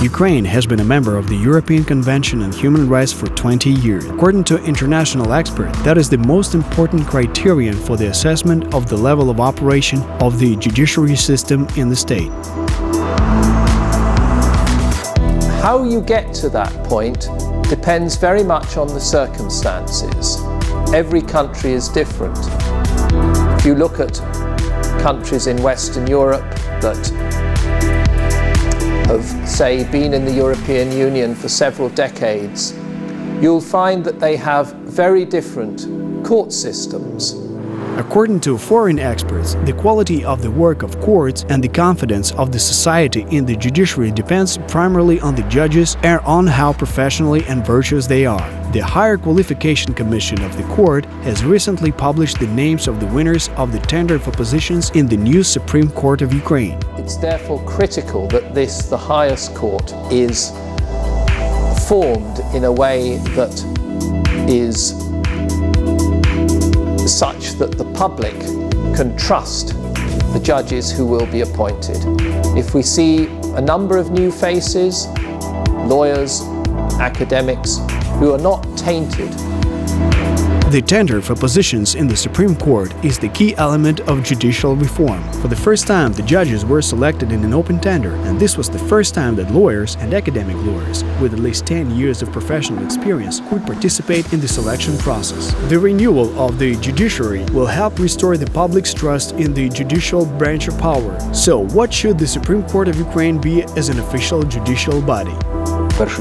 Ukraine has been a member of the European Convention on Human Rights for 20 years. According to international experts, that is the most important criterion for the assessment of the level of operation of the judiciary system in the state. How you get to that point depends very much on the circumstances. Every country is different. If you look at countries in Western Europe that have, say, been in the European Union for several decades, you'll find that they have very different court systems. According to foreign experts, the quality of the work of courts and the confidence of the society in the judiciary depends primarily on the judges and on how professionally and virtuous they are. The Higher Qualification Commission of the Court has recently published the names of the winners of the tender for positions in the new Supreme Court of Ukraine. It's therefore critical that this, the highest court, is formed in a way that is such that the public can trust the judges who will be appointed. If we see a number of new faces, lawyers, academics, who are not tainted. The tender for positions in the Supreme Court is the key element of judicial reform. For the first time, the judges were selected in an open tender, and this was the first time that lawyers and academic lawyers with at least 10 years of professional experience could participate in the selection process. The renewal of the judiciary will help restore the public's trust in the judicial branch of power. So, what should the Supreme Court of Ukraine be as an official judicial body? First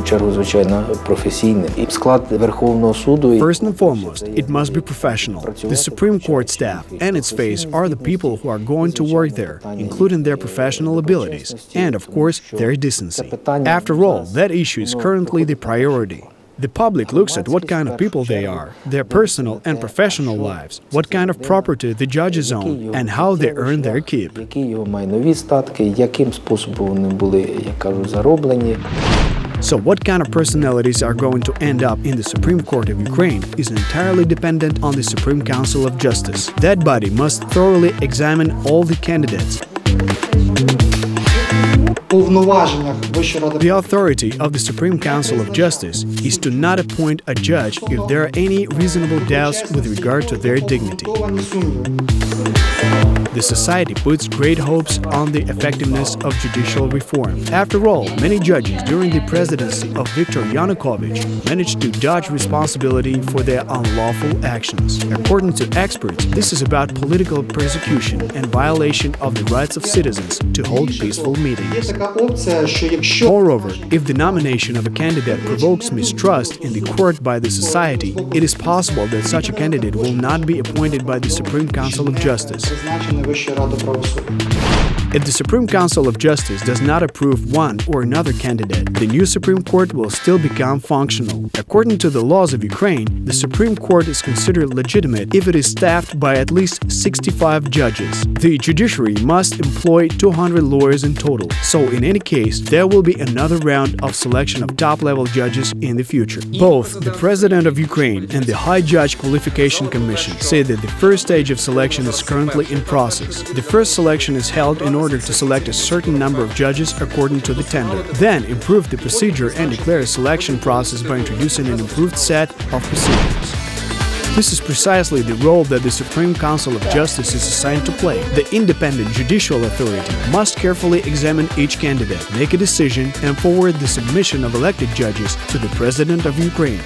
and foremost, it must be professional. The Supreme Court staff and its face are the people who are going to work there, including their professional abilities and, of course, their decency. After all, that issue is currently the priority. The public looks at what kind of people they are, their personal and professional lives, what kind of property the judges own, and how they earn their keep. So what kind of personalities are going to end up in the Supreme Court of Ukraine is entirely dependent on the Supreme Council of Justice. That body must thoroughly examine all the candidates. The authority of the Supreme Council of Justice is to not appoint a judge if there are any reasonable doubts with regard to their dignity. The society puts great hopes on the effectiveness of judicial reform. After all, many judges during the presidency of Viktor Yanukovych managed to dodge responsibility for their unlawful actions. According to experts, this is about political persecution and violation of the rights of citizens to hold peaceful meetings. Moreover, if the nomination of a candidate provokes mistrust in the court by the society, it is possible that such a candidate will not be appointed by the Supreme Council of Justice. If the Supreme Council of Justice does not approve one or another candidate, the new Supreme Court will still become functional. According to the laws of Ukraine, the Supreme Court is considered legitimate if it is staffed by at least 65 judges. The judiciary must employ 200 lawyers in total, so in any case, there will be another round of selection of top-level judges in the future. Both the President of Ukraine and the High Judge Qualification Commission say that the first stage of selection is currently in process. The first selection is held in order to select a certain number of judges according to the tender, then improve the procedure and declare a selection process by introducing an improved set of procedures. This is precisely the role that the Supreme Council of Justice is assigned to play. The independent judicial authority must carefully examine each candidate, make a decision, and forward the submission of elected judges to the President of Ukraine.